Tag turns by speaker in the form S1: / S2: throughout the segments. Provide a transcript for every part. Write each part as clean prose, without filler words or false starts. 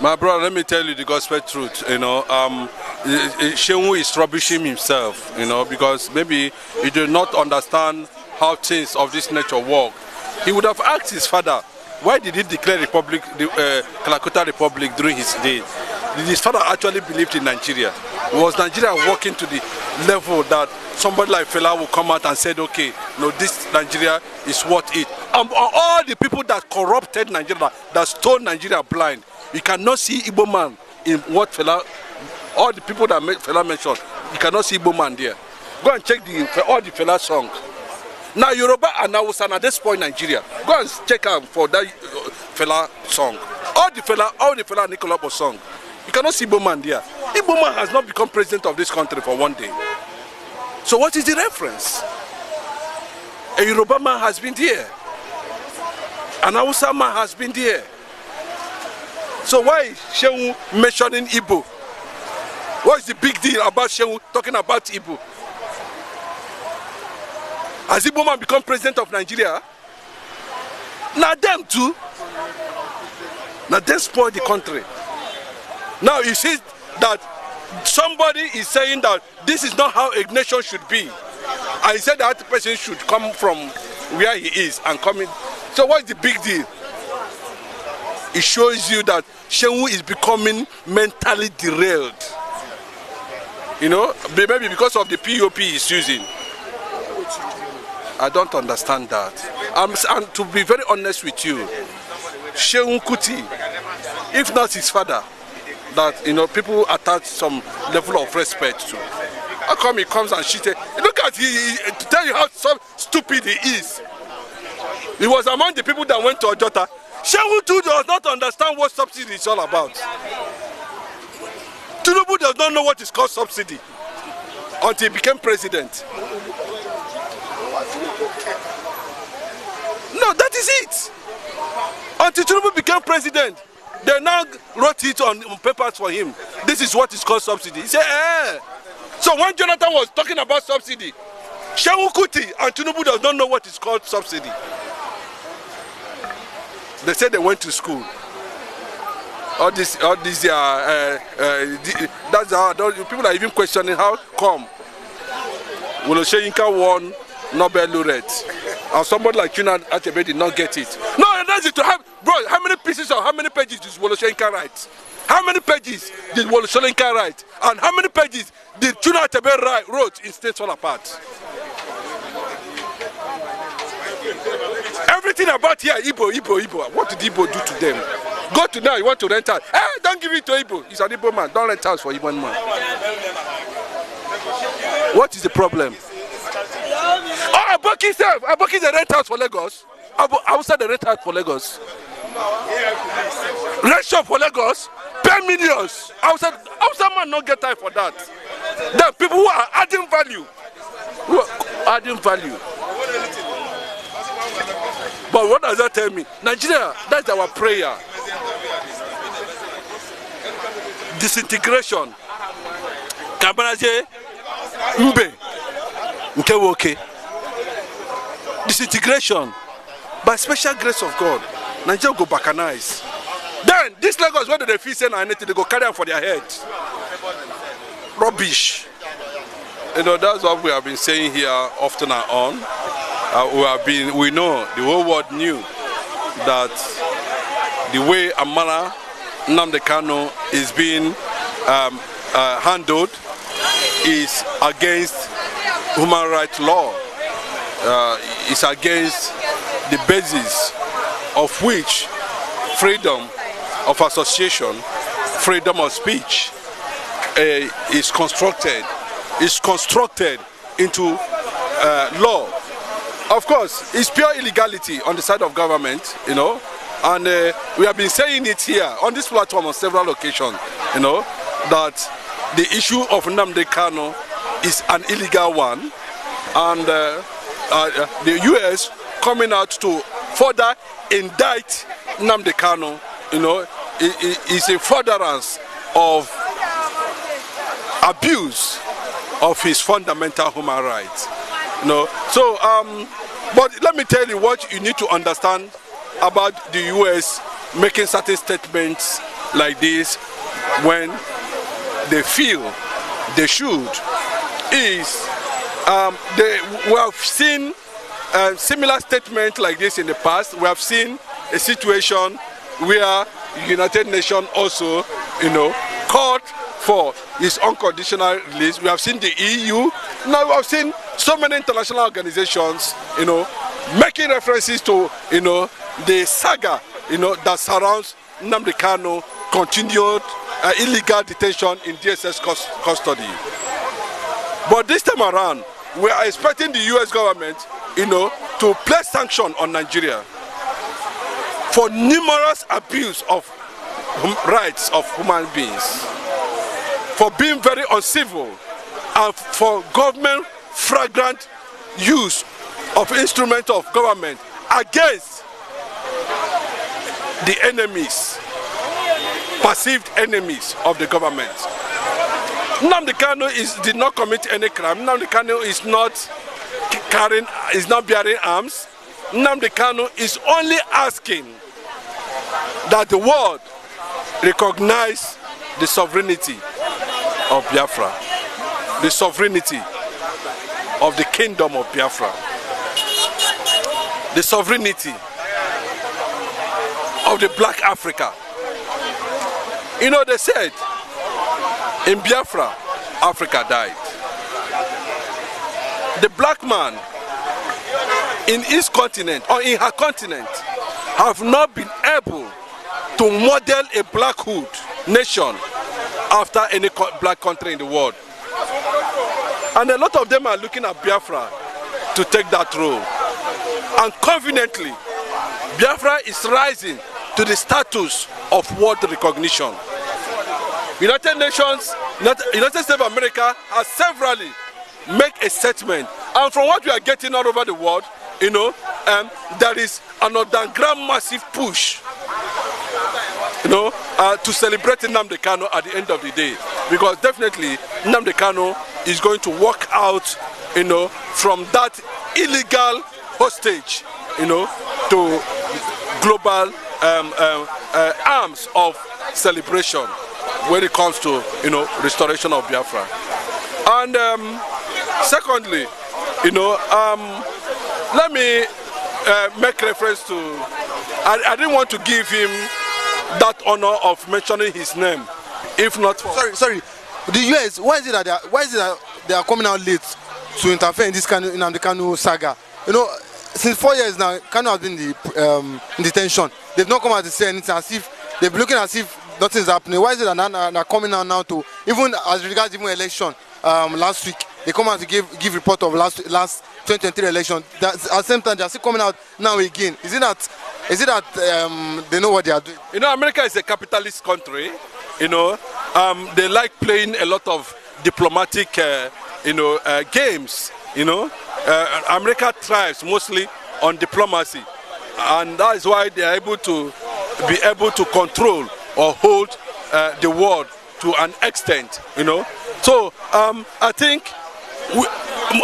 S1: My brother, let me tell you the gospel truth. Seun is rubbishing himself. Because maybe he did not understand how things of this nature work. He would have asked his father, why did he declare Calcutta Republic during his days? Did his father actually believed in Nigeria? Was Nigeria working to the level that somebody like Fela will come out and said, okay, this Nigeria is worth it? All the people that corrupted Nigeria, that stole Nigeria blind, you cannot see Igbo man in what Fela, all the people that Fela mentioned, you cannot see Igbo man there. Go and check all the Fela songs. Now Yoruba and Hausa at this point Nigeria. Go and check out for that Fela song. All the Fela Nicolabo song. You cannot see Igbo man there. Igbo man has not become president of this country for one day. So what is the reference? A Yoruba man has been there. An Hausa man has been there. So why is Seun mentioning Igbo? What is the big deal about Seun talking about Igbo? Has Igbo man become president of Nigeria? Now them too. Now they spoil the country. Now you see that somebody is saying that this is not how a nation should be. And he said that person should come from where he is and come in. So what is the big deal? It shows you that Seun is becoming mentally derailed. Maybe because of the POP he's using. I don't understand that. And to be very honest with you, Seunkuti, if not his father, that people attach some level of respect to. How come he comes and shit? Look at to tell you how stupid he is. He was among the people that went to Ojota. Seun too does not understand what subsidy is all about. Tinubu does not know what is called subsidy until he became president. No, that is it. Until Tinubu became president, they now wrote it on papers for him. This is what is called subsidy. He said, eh. So when Jonathan was talking about subsidy, Kuti and Tinubu does not know what is called subsidy. They said they went to school. Those people are even questioning how come Woloseyinka won Nobel laureate and somebody like China Achebe did not get it. No, that's it to have, bro. How many pages did Woloseyinka write? How many pages did Woloseyinka write? And how many pages did China Achebe wrote in States Fall Apart? Everything about here, Igbo. What did Igbo do to them? Go to now, you want to rent house. Don't give it to Igbo. He's an Igbo man. Don't rent house for Igbo man. What is the problem? Aboki self. Aboki the rent house for Lagos. Outside the rent house for Lagos. Rent shop for Lagos. Pay millions. Outside man not get time for that. The people who are adding value. But what does that tell me? Nigeria, that's our prayer. Disintegration. Kabanaje mbe nkewoke. Disintegration. By special grace of God, Nigeria go balkanize. Then this Lagos, whether they feel saying anything, they go carry on for their head. Rubbish. That's what we have been saying here often and on. We know, the whole world knew that the way Amara Nnamdikanu is being handled is against human rights law. It's against the basis of which freedom of association, freedom of speech is constructed into law. Of course, it's pure illegality on the side of government, and we have been saying it here on this platform on several occasions, that the issue of Nnamdikanu is an illegal one, and the US coming out to further indict Nnamdikanu, is a furtherance of abuse of his fundamental human rights. But let me tell you what you need to understand about the US making certain statements like this when they feel they should is we have seen similar statements like this in the past. We have seen a situation where United Nations also, called for his unconditional release. We have seen the EU. Now we have seen so many international organizations, making references to, the saga, that surrounds Nnamdi Kanu continued illegal detention in DSS custody. But this time around, we are expecting the US government, to place sanctions on Nigeria for numerous abuse of rights of human beings, for being very uncivil, and for government flagrant use of instruments of government against the enemies, perceived enemies of the government. Nnamdi Kanu did not commit any crime. Nnamdi Kanu is not bearing arms. Nnamdi Kanu is only asking that the world recognize the sovereignty of Biafra, the sovereignty of the kingdom of Biafra, the sovereignty of the Black Africa. They said in Biafra, Africa died. The black man in his continent or in her continent have not been able to model a blackhood nation after any black country in the world. And a lot of them are looking at Biafra to take that role. And confidently, Biafra is rising to the status of world recognition. United States of America has severally made a statement. And from what we are getting all over the world, there is an underground massive push, to celebrate Nnamdi Kanu at the end of the day. Because definitely Nnamdi Kanu is going to walk out, from that illegal hostage, to global arms of celebration when it comes to, restoration of Biafra. And secondly, let me make reference to, I didn't want to give him that honor of mentioning his name, if not for...
S2: Sorry. The US, why is it that they are coming out late to interfere in this Nnamdi Kanu saga? Since 4 years now, Kanu has been in detention. They've not come out to say anything, as if they've been looking as if nothing's happening. Why is it that they're coming out now to, even as regards even election last week, they come out to give report of last 2023 election. At the same time, they're still coming out now again. Is it that they know what they are doing?
S1: America is a capitalist country. They like playing a lot of diplomatic, games. America thrives mostly on diplomacy, and that is why they are able to control or hold the world to an extent. So I think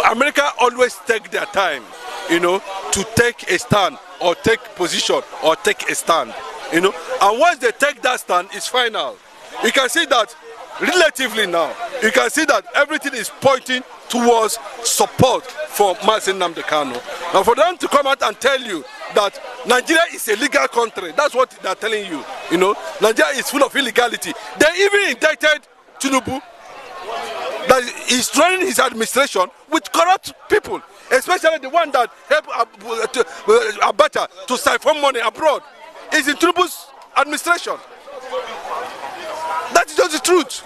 S1: America always take their time, to take a stand or take position or take a stand, and once they take that stand, it's final. You can see that relatively now, you can see that everything is pointing towards support for Nnamdi Kanu. Now for them to come out and tell you that Nigeria is a legal country, that's what they're telling you. Nigeria is full of illegality. They even indicted Tinubu that he's running his administration with corrupt people, especially the one that helped Abacha to siphon money abroad. Is in Tinubu's administration. That is just the truth.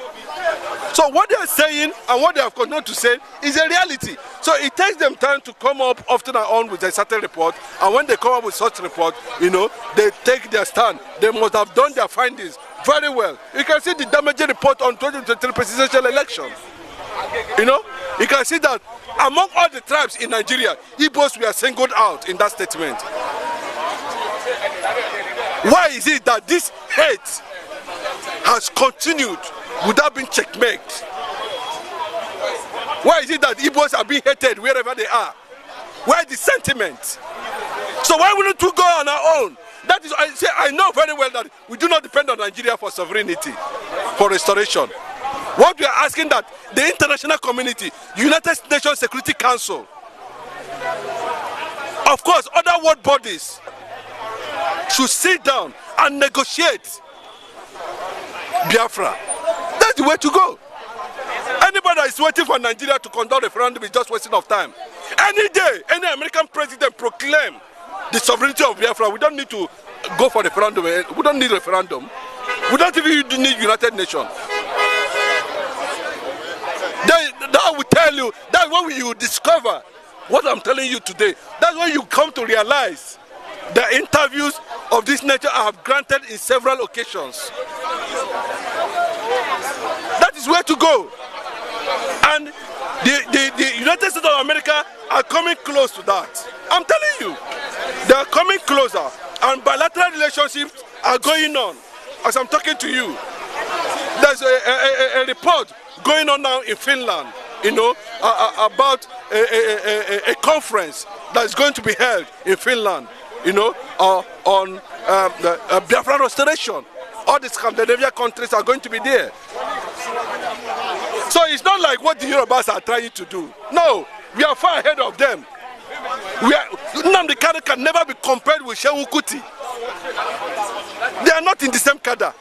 S1: So what they are saying and what they have continued to say is a reality. So it takes them time to come up often and on with a certain report, and when they come up with such report, they take their stand. They must have done their findings very well. You can see the damaging report on 2023 presidential election. You can see that among all the tribes in Nigeria, Igbos were singled out in that statement. Why is it that this hate has continued without being checkmate? Why is it that Igbos are being hated wherever they are? Where is the sentiment? So why wouldn't we go on our own That is, I say, I know very well that we do not depend on Nigeria for sovereignty, for restoration. What we are asking that the international community, United Nations Security Council, of course, other world bodies should sit down and negotiate Biafra. That's the way to go. Anybody that is waiting for Nigeria to conduct a referendum is just wasting of time. Any day, any American president proclaim the sovereignty of Biafra, we don't need to go for referendum. We don't need referendum. We don't even need United Nations. That will tell you, that's when you discover what I'm telling you today. That's when you come to realize the interviews of this nature I have granted in several occasions. That is where to go. And the United States of America are coming close to that. I'm telling you, they are coming closer, and bilateral relationships are going on. As I'm talking to you, there's a report going on now in Finland, you know, about a conference that is going to be held in Finland, you know, on Biafra restoration. All the Scandinavian countries are going to be there. So it's not like what the Yorubas are trying to do. No, we are far ahead of them. Nnamdikanu can never be compared with Seun Kuti. They are not in the same cadre.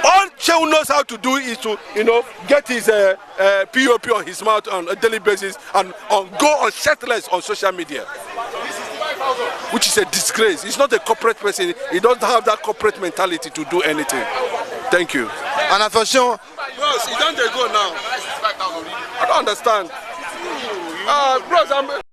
S1: All Seun knows how to do is to, you know, get his POP on his mouth on a daily basis and go on shirtless on social media, which is a disgrace. He's not a corporate person. He doesn't have that corporate mentality to do anything. Thank you.
S2: And attention.
S1: Bros, he don't go now. I don't understand. Bros,